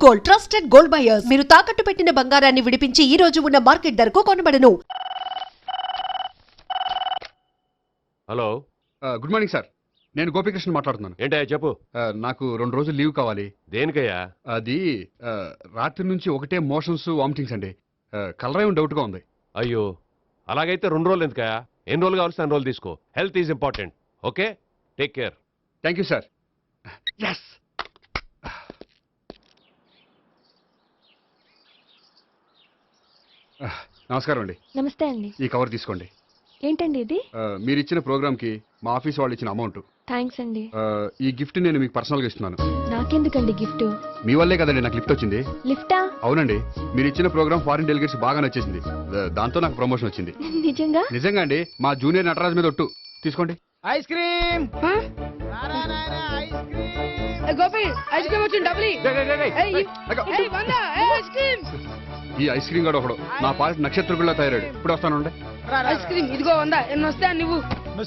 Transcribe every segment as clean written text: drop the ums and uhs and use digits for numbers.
Gold, trusted gold buyers. మీరు తాకట్టు పెట్టిన బంగారాన్ని విడిపించి ఈ రోజు ఉన్న మార్కెట్ ధరకు కొనబడను. Hello, good morning sir. నేను గోపికృష్ణ మాట్లాడుతున్నాను. ఏంటయ్యా చెప్పు. నాకు 2 రోజులు లీవ్ కావాలి. దేనికయ్యా? అది రాత్రి నుంచి ఒకటే మోషన్స్, వామిటింగ్స్ అండి. కలరేం డౌట్గా ఉంది. అయ్యో, అలాగైతే 2 రోజులు ఎందుకయ్యా? ఎన్ని రోజులు కావాల్సిన 2 రోజులు తీసుకో. Health is important. Okay, take care. Thank you sir. Yes. నమస్కారం అండి. నమస్తే అండి. ఈ కవర్ తీసుకోండి. ఏంటండి ఇది? మీరు ఇచ్చిన ప్రోగ్రామ్కి మా ఆఫీస్ వాళ్ళు ఇచ్చిన అమౌంట్. థ్యాంక్స్ అండి. ఈ గిఫ్ట్ నేను మీకు పర్సనల్గా ఇస్తున్నాను. నాకెందుకండి గిఫ్ట్? మీ వల్లే కదండి నాకు లిఫ్ట్ వచ్చింది. లిఫ్టా? అవునండి, మీరు ఇచ్చిన ప్రోగ్రామ్ ఫారిన్ డెలిగేట్స్ బాగా నచ్చేసింది. దాంతో నాకు ప్రమోషన్ వచ్చింది. నిజంగా? నిజంగా అండి. మా జూనియర్ నటరాజ్ మీద ఒట్టు. తీసుకోండి. Ice cream. Gopi, ice cream వచ్చింది. డబ్లీ. ఈ ఐస్ క్రీమ్ గడు ఒకడు నా పాలిట నక్షత్రకుల్లా తయారాడు. ఇప్పుడు వస్తాను. ఐస్ క్రీమ్ ఇదిగో 100. ఎన్ని వస్తాయి నువ్వు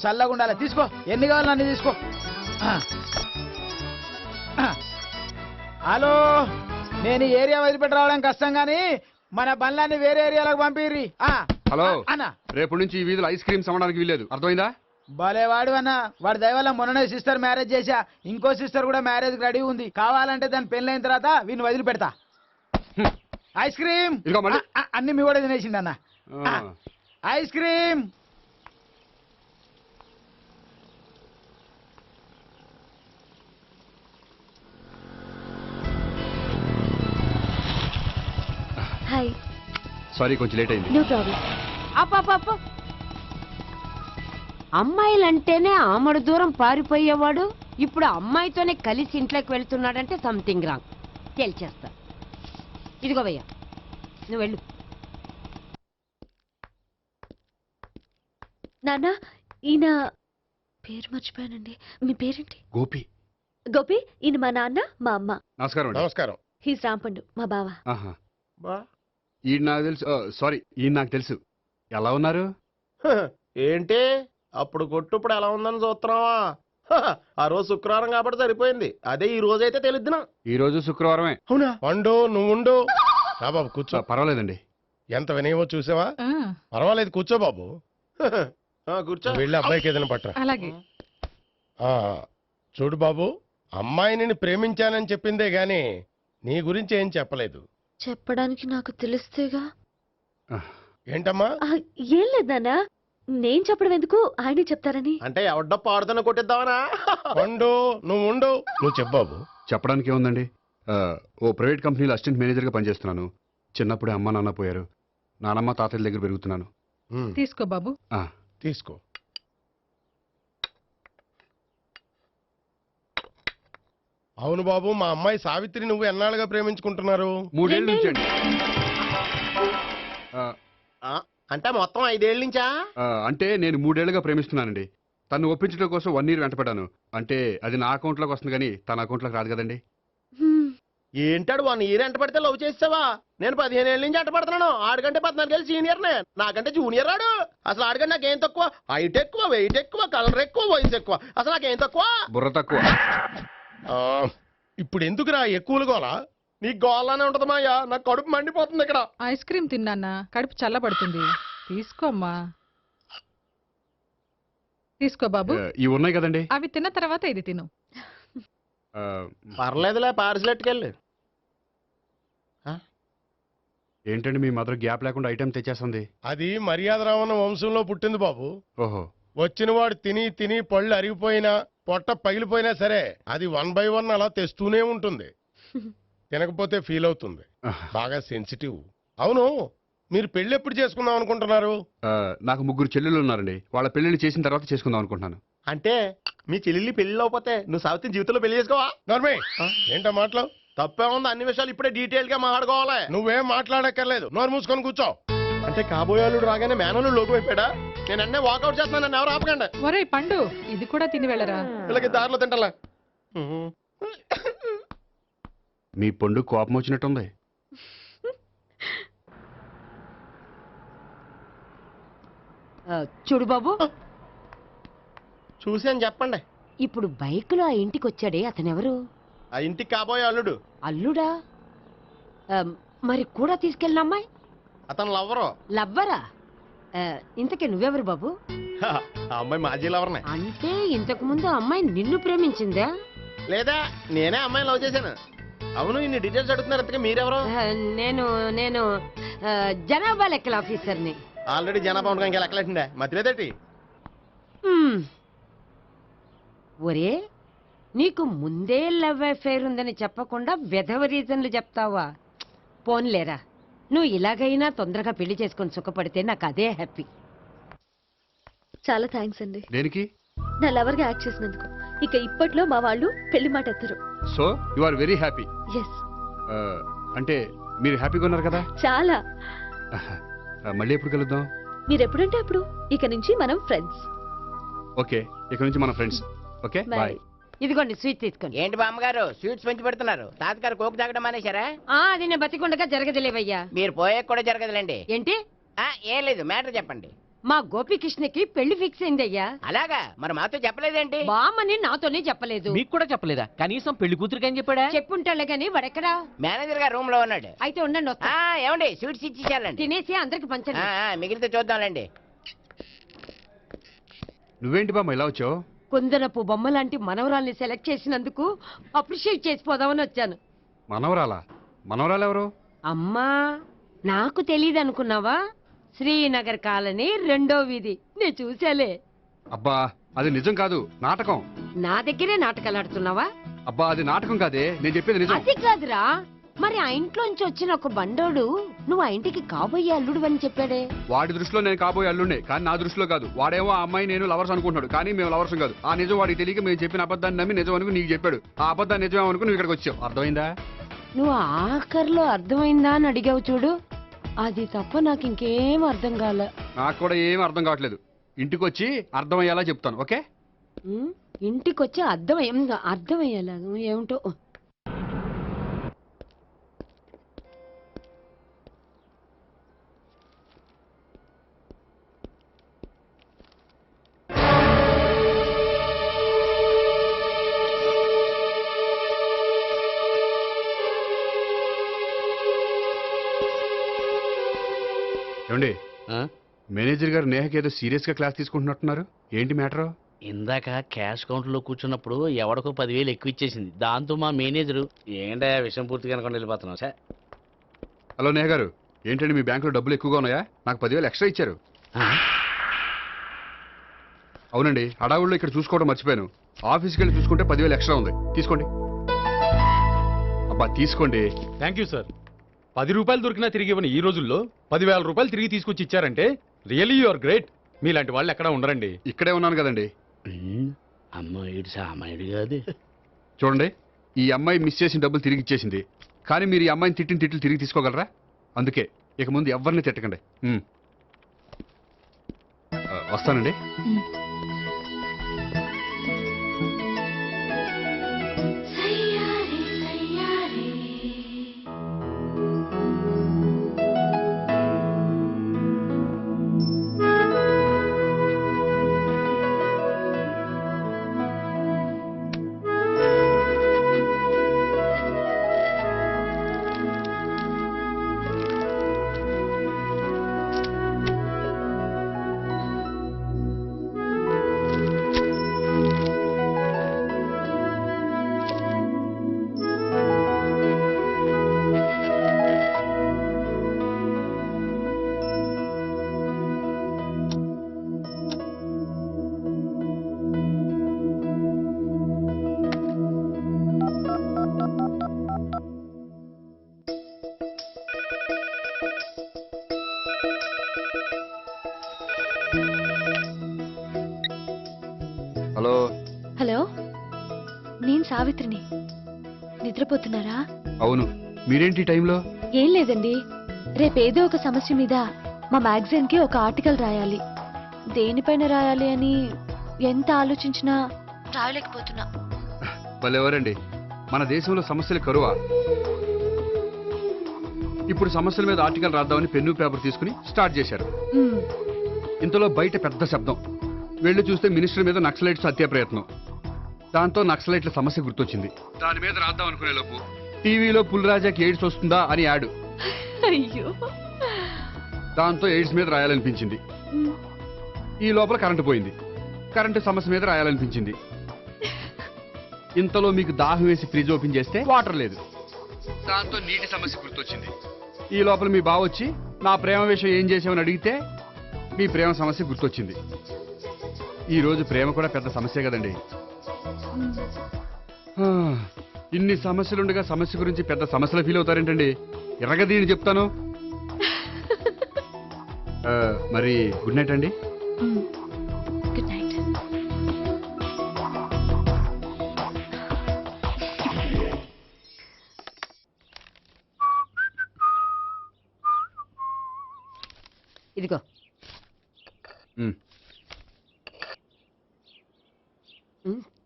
చల్లగా ఉండాలి. తీసుకో, ఎన్ని కావాలి అన్ని తీసుకో. హలో, నేను ఈ ఏరియా వదిలిపెట్టి రావడం కష్టం గానీ మన బండ్లన్నీ వేరే ఏరియాలకు పంపిర్రి. హలో అన్న, రేపు నుంచి ఈ వీధిలో ఐస్ క్రీమ్స్ అమ్మడానికి వీల్లేదు. అర్థమైందా? భలేవాడు అన్న. వాడి దయవల్ల మొన్ననే సిస్టర్ మ్యారేజ్ చేశా. ఇంకో సిస్టర్ కూడా మ్యారేజ్ రెడీ ఉంది. కావాలంటే దాని పెళ్ళైన తర్వాత వీడిని వదిలిపెడతా. ఐస్ క్రీమ్ అన్ని మీ కూడా తినేసిండి అన్న. Ice cream. హాయ్. సారీ, కొంచెం లేట్ అయింది. No problem. అప్ప అమ్మాయిలంటేనే ఆమడు దూరం పారిపోయేవాడు ఇప్పుడు అమ్మాయితోనే కలిసి ఇంట్లోకి వెళ్తున్నాడంటే సంథింగ్ రాంగ్. తేల్చేస్తా. ఇదిగో భయ్యా, నువ్వు వెళ్ళు. నాన్న, ఈయన పేరు మర్చిపోయానండి. మీ పేరేంటి? గోపి. గోపి, ఈయన మా నాన్న, మా అమ్మ. నమస్కారం. నమస్కారం. హీస్ రాంపండు, మా బావ. ఈయన నాకు తెలుసు. సారీ, ఈయన నాకు తెలుసు. ఎలా ఉన్నారు? ఏంటి అప్పుడు కొట్టు ఇప్పుడు ఎలా ఉందని చూస్తున్నావా? ఆ రోజు శుక్రవారం కాబట్టి సరిపోయింది. అదే ఈ రోజు అయితే తెలిద్దునా. ఈ రోజు శుక్రవారమే. అవునా? వండు, నువ్వు ఉండు. రా బాబు, కూర్చో. పర్వాలేదండి. ఎంత వినయమో చూసావా? పర్వాలేదు, కూర్చో బాబు. కూర్చో. వెళ్ళి అబ్బాయికి ఏదైనా పట్టరా. అలాగే. చూడు బాబు, అమ్మాయిని ప్రేమించానని చెప్పిందే గాని నీ గురించి ఏం చెప్పలేదు. చెప్పడానికి నాకు తెలిస్తేగా. ఏంటమ్మా? ఏం లేదు నాన్న, నేను చెప్పడం ఎందుకు, ఆయనే చెప్తారని. అంటే ఎవడ్డ పాడుతున్న కొట్టిద్దామనా? వండు, నువ్వు ఉండు. నువ్వు చెప్పు బాబు. చెప్పడానికి ఏముందండి. ఓ ప్రైవేట్ కంపెనీలో అసిస్టెంట్ మేనేజర్గా పనిచేస్తున్నాను. చిన్నప్పుడే అమ్మ నాన్న పోయారు. నానమ్మ తాతయ్య దగ్గర పెరుగుతున్నాను. తీసుకో బాబు. తీసుకో. అవును బాబు, మా అమ్మాయి సావిత్రి నువ్వు ఎన్నాళ్ళుగా ప్రేమించుకుంటున్నారు? 3 ఏళ్ళ నుంచి అండి. అంటే మొత్తం 5 ఏళ్ళ నుంచా? అంటే నేను 3 ఏళ్ళుగా ప్రేమిస్తున్నానండి. తను ఒప్పించడం కోసం 1 year వెంటపడ్డాను. అంటే అది నా అకౌంట్లోకి వస్తుంది కానీ తన అకౌంట్లోకి రాదు కదండి. ఏంటాడు 1 year ఎంట పడితే లవ్ చేసావా? నేను 15 ఏళ్ళ నుంచి ఎంట పడుతున్నాను. ఆడికంటే 14 ఏళ్ళు సీనియర్నే. నాకంటే జూనియర్ ఆడు. అసలు ఆడికంటే నాకేం తక్కువ? హైట్ ఎక్కువ, వెయిట్ ఎక్కువ, కలర్ ఎక్కువ, వయసు ఎక్కువ. అసలు నాకేం తక్కువ? బుర్ర తక్కువ. ఇప్పుడు ఎందుకురా ఎక్కువలు గోలా? నీకు గోలానే ఉంటదమ్మా. నాకు కడుపు మండిపోతుంది ఇక్కడ. ఐస్ క్రీమ్ తిన్నా, కడుపు చల్లబడుతుంది. తీసుకోమ్మా. తీసుకో బాబు. ఇవి ఉన్నాయి కదండి. అవి తిన్న తర్వాత ఇది తిను. పర్లేదులే, పార్సిల్ ఎట్టుకెళ్ళి. ఏంటండి మీ మదర్ గ్యాప్ లేకుండా ఐటెం తెచ్చేస్తుంది? అది మర్యాద రావణ వంశంలో పుట్టింది బాబు. ఓహో. వచ్చిన వాడు తిని తిని పళ్ళు అరిగిపోయినా, పొట్ట పగిలిపోయినా సరే అది 1 by 1 అలా తెస్తూనే ఉంటుంది. తినకపోతే ఫీల్ అవుతుంది. బాగా సెన్సిటివ్. అవును, మీరు పెళ్లి ఎప్పుడు చేసుకుందాం అనుకుంటున్నారు? నాకు 3 చెల్లెళ్ళు ఉన్నారండి. వాళ్ళ పెళ్లిళ్ళు చేసిన తర్వాత చేసుకుందాం అనుకుంటున్నాను. అంటే మీ చెల్లెల్ని పెళ్లి లేకపోతే నువ్వు సావిత్రి జీవితంలో పెళ్లి చేసుకోవా? నార్మే, ఏంటో మాటలు? తప్పే ఉంది. అన్ని విషయాలు ఇప్పుడే డీటెయిల్ గా మాట్లాడుకోవాలి. నువ్వేం మాట్లాడక్కర్లేదు. నోరు మూసుకొని కూర్చో. అంటే కాబోయేవాళ్ళు రాగానే మేనలు లోకి అయిపోయాడా? నేను అన్నీ వాకౌట్ చేస్తున్నాను. నన్ను ఎవరు ఆపకండి. ఒరే పండు, ఇది కూడా తిని వెళ్ళరా. వీళ్ళకి దారిలో తింటలా. మీ పండు కోపం వచ్చినట్టుంది. చూడు బాబు, చూసి అని చెప్పండి. ఇప్పుడు బైక్ లో ఆ ఇంటికి వచ్చాడే అతనెవరు? ఆ ఇంటికి కాబోయే అల్లుడు. అల్లుడా? మరి కూడా తీసుకెళ్ళిన అమ్మాయి అతను లవ్వరు. లవ్వరా? ఇంతకీ నువ్వెవరు బాబు? ఆ అమ్మాయి మాజీ లవర్నే. అంటే ఇంతకు ముందు అమ్మాయి నిన్ను ప్రేమించిందా? లేదా నేనే అమ్మాయిని లవ్ చేశాను. అవును, ఇన్ని డీటెయిల్స్ అడుగుతున్నారు. ఇంతకీ మీరెవరు? నేను నేను జనాభా లెక్కల ఆఫీసర్ని. ఆల్రెడీ జనాభా ఉండగా ఇంకా లెక్కలేసిందే, మధ్యలేదేటి? ఒరే, నీకు ముందే లవ్ అఫైర్ ఉందని చెప్పకుండా వెధవ రీజన్లు చెప్తావా? పోన్లేరా, నువ్వు ఇలాగైనా తొందరగా పెళ్లి చేసుకొని సుఖపడితే నాకు అదే హ్యాపీ. చాలా థ్యాంక్స్ అండి దేనికి? నా లవర్ గా యాక్ట్ చేసినందుకు. ఇక ఇప్పట్లో మా వాళ్ళు పెళ్లి మాట ఎత్తరు. So you are very happy. Yes, అంటే మీరు హ్యాపీగా ఉన్నారు కదా? చాలా. మళ్ళీ ఎప్పుడు కలుద్దాం? మీరు ఎప్పుడంటే అప్పుడు. ఇక నుంచి మనం ఫ్రెండ్స్. ఓకే, ఇక నుంచి మన ఫ్రెండ్స్. Okay, bye. ఇదిగోండి స్వీట్ తీసుకోండి. ఏంటి బామ్మగారు స్వీట్స్ పెంచి పెడుతున్నారు? తాతగారు కోక్ తాగడం మానేశారా? అది నేను బతికుండగా జరగదులేవయ్యా. మీరు పోయే కూడా జరగదులేండి. ఏంటి? ఏం లేదు, మ్యాటర్ చెప్పండి. మా గోపికృష్ణకి పెళ్లి ఫిక్స్ అయిందయ్యా. అలాగా? మరి మాతో చెప్పలేదేంటి? బామ్మని నాతోనే చెప్పలేదు. మీకు కూడా చెప్పలేదా? కనీసం పెళ్లి కూతురికి అని చెప్పాడా? చెప్పుంటాలే గాని వాడెక్కడా? మేనేజర్ గారు రూమ్ లో ఉన్నాడు. అయితే ఉండండి, వస్తా. ఏమండి స్వీట్స్ ఇచ్చేసాలండి. తినేసి అందరికి పంచండి. మిగిలితే చూద్దాంలేండి. నువ్వేంటి బామ్మ ఇలా వచ్చావు? కుందనపు బొమ్మ లాంటి మనవరాల్ని సెలెక్ట్ చేసినందుకు అప్రిషియేట్ చేసిపోదామని వచ్చాను. మనవరాలా? మనవరాలు ఎవరు? అమ్మా, నాకు తెలియదు అనుకున్నావా? శ్రీనగర్ కాలనీ 2వ వీధి. నేను చూశాలే. అబ్బా, అది నిజం కాదు, నాటకం. నా దగ్గరే నాటకాలు ఆడుతున్నావా? అబ్బా, అది నాటకం కాదే, నేను చెప్పేది నిజం. అది కాదురా, మరి ఆ ఇంట్లోంచి వచ్చిన ఒక బండోడు నువ్వు ఆ ఇంటికి కాబోయే అల్లుడు అని చెప్పాడే. వాడి దృష్టిలో నేను కాబోయే అల్లుండే, కానీ నా దృష్టిలో కాదు. వాడేమో ఆ అమ్మాయి నేను లవర్స్ అనుకుంటున్నాడు, కానీ మేము లవర్స్ కాదు. ఆ నిజం వాడికి తెలియక మేము చెప్పిన అబద్ధాన్ని నమ్మి నిజం అనుకుని నీకు చెప్పాడు. ఆ అబద్ధాన్ని నిజం అనుకుని నువ్వు ఇక్కడికి వచ్చావు. అర్థమైందా? నువ్వు ఆఖర్లో అర్థమైందా అని అడిగావు చూడు, అది తప్ప నాకు ఇంకేం అర్థం కాలే. నాకు కూడా ఏం అర్థం కావట్లేదు. ఇంటికి వచ్చి అర్థమయ్యేలా చెప్తాను. ఓకే? ఇంటికొచ్చి అర్థమయ్యేలా ఏమిటో. ఏమండి, మేనేజర్ గారు నేహకి ఏదో సీరియస్ గా క్లాస్ తీసుకుంటున్నట్టున్నారు. ఏంటి మ్యాటర్? ఇందాక క్యాష్ కౌంటర్ లో కూర్చున్నప్పుడు ఎవడికో 10,000 ఎక్కువ ఇచ్చేసింది. దాంతో మా మేనేజరు ఏంటా విషయం పూర్తిగా అనుకోండి వెళ్ళిపోతున్నాం సార్. హలో నేహ గారు, ఏంటండి మీ బ్యాంకులో డబ్బులు ఎక్కువగా ఉన్నాయా? నాకు 10,000 ఎక్స్ట్రా ఇచ్చారు. అవునండి, హడావుల్లో ఇక్కడ చూసుకోవడం మర్చిపోయాను. ఆఫీస్కి వెళ్ళి చూసుకుంటే 10,000 ఎక్స్ట్రా ఉంది. తీసుకోండి. అబ్బా తీసుకోండి. Thank you sir. 10 రూపాయలు దొరికినా తిరిగి ఇవ్వని ఈ రోజుల్లో 10,000 రూపాయలు తిరిగి తీసుకొచ్చి ఇచ్చారంటే రియల్లీ యు ఆర్ గ్రేట్. మీలాంటి వాళ్ళు ఎక్కడా ఉండరండి. ఇక్కడే ఉన్నాను కదండి. అమ్మాయిడు సామాయుడు కాదు. చూడండి, ఈ అమ్మాయి మిస్ చేసిన డబ్బులు తిరిగి ఇచ్చేసింది. కానీ మీరు ఈ అమ్మాయిని తిట్టిన తిట్లు తిరిగి తీసుకోగలరా? అందుకే ఇక ముందు ఎవరిని తిట్టకండి. వస్తానండి. హలో. హలో, నేను సావిత్రిని. నిద్రపోతున్నారా? అవును, మీరేంటి టైంలో? ఏం లేదండి, రేపేదో ఒక సమస్య మీద మా మ్యాగజైన్ కి ఒక ఆర్టికల్ రాయాలి. దేనిపైన రాయాలి అని ఎంత ఆలోచించినా రాయలేకపోతున్నా. వాళ్ళెవరండి, మన దేశంలో సమస్యలు కరువా? ఇప్పుడు సమస్యల మీద ఆర్టికల్ రాద్దామని పెన్ను పేపర్ తీసుకుని స్టార్ట్ చేశారు. ఇంతలో బయట పెద్ద శబ్దం. వెళ్ళి చూస్తే మినిస్టర్ మీద నక్సలైట్స్ హత్యా ప్రయత్నం. దాంతో నక్సలైట్ల సమస్య గుర్తొచ్చింది. దాని మీద రాద్దాం అనుకునే లోపు టీవీలో పుల్రాజాకి ఎయిడ్స్ వస్తుందా అని యాడ్. అయ్యో. దాంతో ఎయిడ్స్ మీద రాయాలనిపించింది. ఈ లోపల కరెంటు పోయింది. కరెంటు సమస్య మీద రాయాలనిపించింది. ఇంతలో మీకు దాహం వేసి ఫ్రిడ్జ్ ఓపెన్ చేస్తే వాటర్ లేదు. దాంతో నీటి సమస్య గుర్తొచ్చింది. ఈ లోపల మీ బావ వచ్చి నా ప్రేమ విషయం ఏం చేసామని అడిగితే మీ ప్రేమ సమస్య గుర్తొచ్చింది. ఈ రోజు ప్రేమ కూడా పెద్ద సమస్య కదండి. ఇన్ని సమస్యలుండగా సమస్య గురించి పెద్ద సమస్యలు ఫీల్ అవుతారేంటండి? ఎర్రగదీని చెప్తాను. మరి గుడ్ నైట్ అండి. Good night. ఇదిగో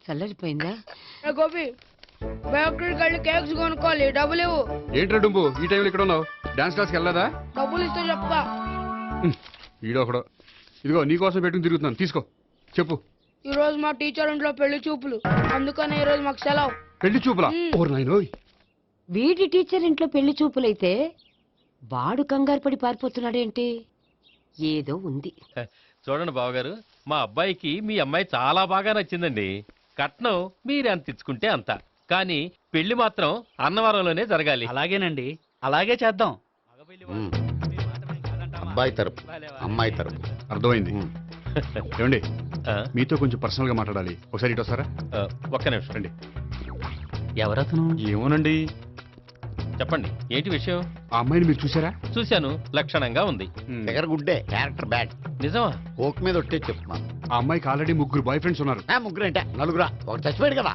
చల్లరిపోయిందా? గోపి బయోక్రెడిట్ కార్డు కేక్స్ కొనుక్కోవాలి, డబ్బులు ఇవ్వు. ఏంట్రా డుంబు ఈ టైంలో ఇక్కడ ఉన్నావు? డాన్స్ క్లాస్కి వెళ్ళదా? డబ్బులు ఇస్తే చెప్తా. ఈడో ఒకడో. ఇదిగో నీకోసం పెట్టుకుని తిరుగుతున్నాను, తీసుకో. చెప్పు. ఈ రోజు మా టీచర్ ఇంట్లో పెళ్లి చూపులు, అందుకని ఈ రోజు మాకు సెలవు. పెళ్లి చూపులా? ఓర్ నాయనోయ్. వీడి టీచర్ ఇంట్లో పెళ్లి చూపులైతే వాడు కంగారు పడి పారిపోతున్నాడేంటి? ఏదో ఉంది. చూడండి బావగారు, మా అబ్బాయికి మీ అమ్మాయి చాలా బాగా నచ్చిందండి. కట్నం మీరు ఎంత ఇచ్చుకుంటే అంత, కానీ పెళ్లి మాత్రం అన్నవరంలోనే జరగాలి. అలాగేనండి, అలాగే చేద్దాం. అబ్బాయి తరపు అమ్మాయి తరపు. అర్థమైంది. ఏమండి మీతో కొంచెం పర్సనల్ గా మాట్లాడాలి, ఒకసారి ఇటు వస్తారా? ఒక్క నిమిషం రండి. ఎవరతను? ఏమోనండి. చెప్పండి, ఏంటి విషయం? ఆ అమ్మాయిని మీరు చూసారా? చూశాను, లక్షణంగా ఉంది. దగ్గర గుడ్డే, క్యారెక్టర్ బ్యాడ్. నిజమా? కోక్ మీద ఒట్టే చెప్తున్నాను. ఆ అమ్మాయికి ఆల్రెడీ 3 బాయ్ ఫ్రెండ్స్ ఉన్నారు. ముగ్గురు అంటే నలుగురా? ఒకటి చచ్చిపోయాడు కదా.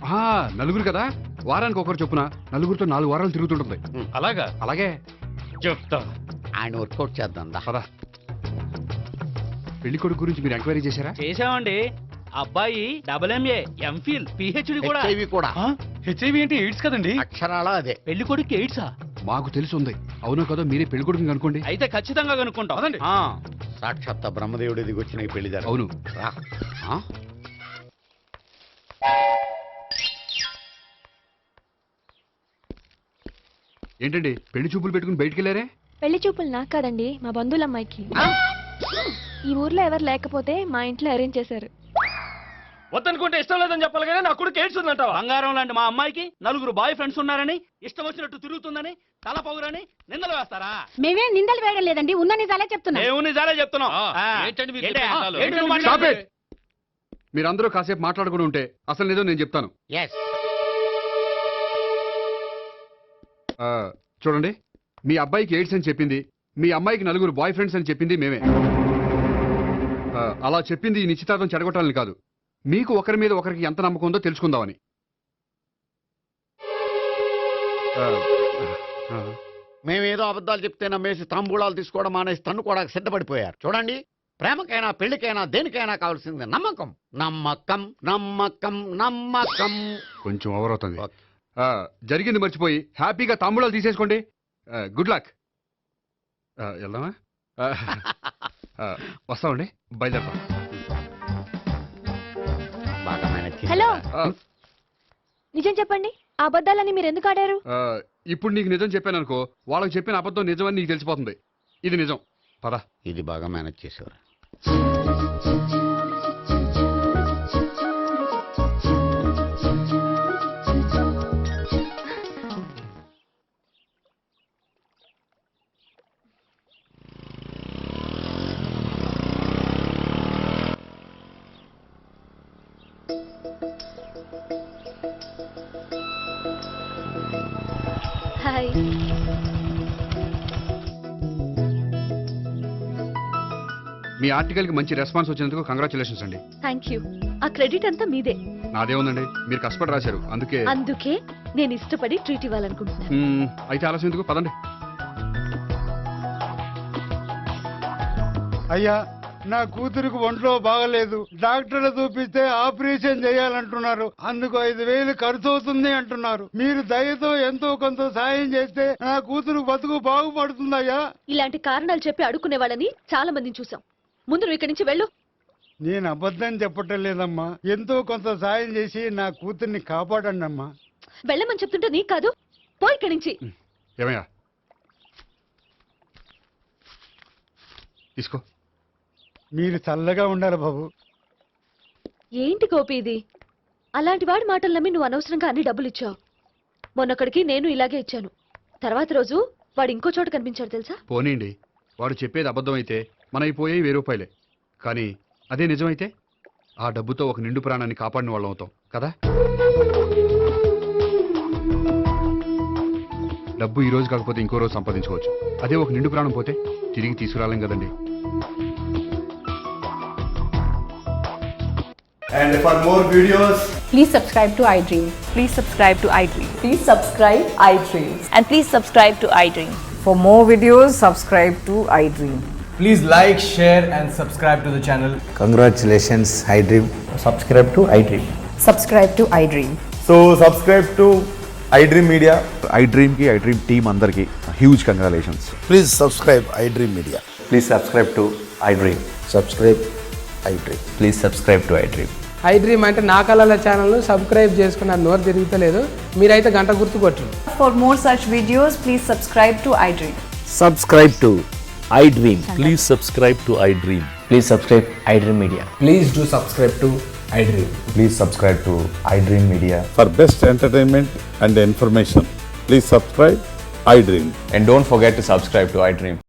నలుగురు కదా, వారానికి ఒకరు చొప్పున నలుగురితో 4 వారాలు తిరుగుతుంటుంది. అలాగా? అలాగే చెప్తా. ఆయన వర్కౌట్ చేద్దాం. పదా. పెళ్లి కొడుకు గురించి మీరు ఎంక్వైరీ చేశారా? చేశామండి. అబ్బాయి MA, MPhil, PhD కూడా. హెచ్ఐవి కూడా. హెచ్ఐవి అంటే ఎయిడ్స్ కదండి. అక్షరాల అదే. పెళ్లి కొడుకు ఎయిడ్సా? మాకు తెలిసి ఉంది. అవునో కదా, మీరే పెళ్లి కొడుకుని అనుకోండి. అయితే ఖచ్చితంగా కనుక్కుంటాం. సాక్షాత్ బ్రహ్మదేవుడి దిగి వచ్చిన ఈ పెళ్లి అవును. ఏంటండి పెళ్లి చూపులు పెట్టుకుని బయటికి వెళ్ళారే? పెళ్లి చూపులు నాకు కాదండి, మా బంధువుల అమ్మాయికి. ఈ ఊర్లో ఎవరు లేకపోతే మా ఇంట్లో అరేంజ్ చేశారు. వద్దనుకుంటే ఇష్టం లేదని చెప్పాలి కానీ నా కొడుకు ఎయిడ్స్ ఉందంటావా? బంగారం లాంటి మా అమ్మాయికి 4 బాయ్ ఫ్రెండ్స్ ఉన్నారని, ఇష్టం వచ్చినట్టు తిరుగుతుందని, తల పౌరని నిందలు వేస్తారా? మేమే నిందలు వేయడం లేదండి, ఉన్న నిజాలే చెప్తున్నా. మేము నిజాలే చెప్తున్నాం. ఏంటండి మీరు ఏంటి? చెప్పేది? ఏంటి నువ్వు Stop మాట్లాడేది? it! మీరందరూ కాసేపు మాట్లాడుకుని ఉంటే అసలు నిజం నేను చెప్తాను. చూడండి, మీ అబ్బాయికి ఎయిడ్స్ అని చెప్పింది, మీ అమ్మాయికి 4 బాయ్ ఫ్రెండ్స్ అని చెప్పింది మేమే. అలా చెప్పింది ఈ నిశ్చితార్థం చెడగొట్టాలని కాదు, మీకు ఒకరి మీద ఒకరికి ఎంత నమ్మకం ఉందో తెలుసుకుందామని. మేమేదో అబద్ధాలు చెప్తే నమ్మేసి తాంబూలాలు తీసుకోవడం మానేసి తన్నుకోవడానికి సిద్ధపడిపోయారు. చూడండి, ప్రేమకైనా పెళ్లికైనా దేనికైనా కావాల్సింది నమ్మకం. నమ్మకం నమ్మకం నమ్మకం. కొంచెం ఓవర్ అవుతుంది. జరిగింది మర్చిపోయి హ్యాపీగా తాంబూలాలు తీసేసుకోండి. Good luck. వెళ్దామా? వస్తామండి, బయలుదేరతాం. హలో, నిజం చెప్పండి, ఆ అబద్ధాలని మీరు ఎందుకు ఆడారు? ఇప్పుడు నీకు నిజం చెప్పాను అనుకో, వాళ్ళకి చెప్పిన అబద్ధం నిజమని నీకు తెలిసిపోతుంది. ఇది నిజం. పదా. ఇది బాగా మేనేజ్ చేసేవారు. హాయ్. మీ ఆర్టికల్ కి మంచి రెస్పాన్స్ వచ్చినందుకు కంగ్రాచులేషన్స్ అండి. Thank you. ఆ క్రెడిట్ అంతా మీదే. నాదేముందండి, మీరు కష్టపడి రాశారు, అందుకే. అందుకే నేను ఇష్టపడి ట్రీట్ ఇవ్వాలనుకుంటున్నాను. అయితే ఆలస్యం ఎందుకు, పదండి. అయ్యా, నా కూతురికి ఒంట్లో బాగలేదు, డాక్టర్లు చూపిస్తే ఆపరేషన్ చేయాలంటున్నారు. అందుకు 5,000 ఖర్చు అవుతుంది అంటున్నారు. మీరు దయతో ఎంతో కొంత సాయం చేస్తే నా కూతురు బతుకు బాగుపడుతుందయ్యా. ఇలాంటి కారణాలు చెప్పి అడుక్కునే వాళ్ళని చాలా మందిని చూసాం. ముందు నువ్వు ఇక్కడి నుంచి వెళ్ళు. నేను అబద్ధం చెప్పటం లేదమ్మా, ఎంతో కొంత సాయం చేసి నా కూతుర్ని కాపాడండి అమ్మా. వెళ్ళమని చెప్తుంటే నీకు కాదు, పోయి ఇక్కడి నుంచి. ఏమయ్యా తీసుకో. మీరు చల్లగా ఉండాలి బాబు. ఏంటి గోపి ఇది? అలాంటి వాడి మాటలు నమ్మి నువ్వు అనవసరంగా అన్ని డబ్బులు ఇచ్చావు. మొన్నక్కడికి నేను ఇలాగే ఇచ్చాను. తర్వాత రోజు వాడు ఇంకో చోట కనిపించాడు తెలుసా? పోనీండి, వాడు చెప్పేది అబద్ధం అయితే మనకి పోయేవి 1000 రూపాయలే. కానీ అదే నిజమైతే ఆ డబ్బుతో ఒక నిండు ప్రాణాన్ని కాపాడిన వాళ్ళం అవుతాం కదా. డబ్బు ఈ రోజు కాకపోతే ఇంకో రోజు సంపాదించుకోవచ్చు. అదే ఒక నిండు ప్రాణం పోతే తిరిగి తీసుకురాలేం కదండి. And for more videos, please subscribe to iDream. please subscribe to iDream. Please subscribe iDream. And please subscribe to iDream. For more videos, subscribe to iDream. Please like, share and subscribe to the channel. Congratulations, iDream. Subscribe to iDream. Subscribe to iDream. So subscribe to iDream Media. iDream ki iDream team andarki huge congratulations. Please subscribe iDream Media. Please subscribe to iDream. Subscribe iDream. Please subscribe to iDream. iDream అంటే నా కళల channel subscribe చేసుకున్న నోరు తిరుగుతలేదు. మీరైతే గంట గుర్తు కొట్టండి. For more such videos, please subscribe to iDream. Subscribe to iDream. Please subscribe to iDream. Please subscribe iDream Media. Please do subscribe to iDream. Please subscribe to iDream Media. For best entertainment and information, please subscribe iDream. And don't forget to subscribe to iDream.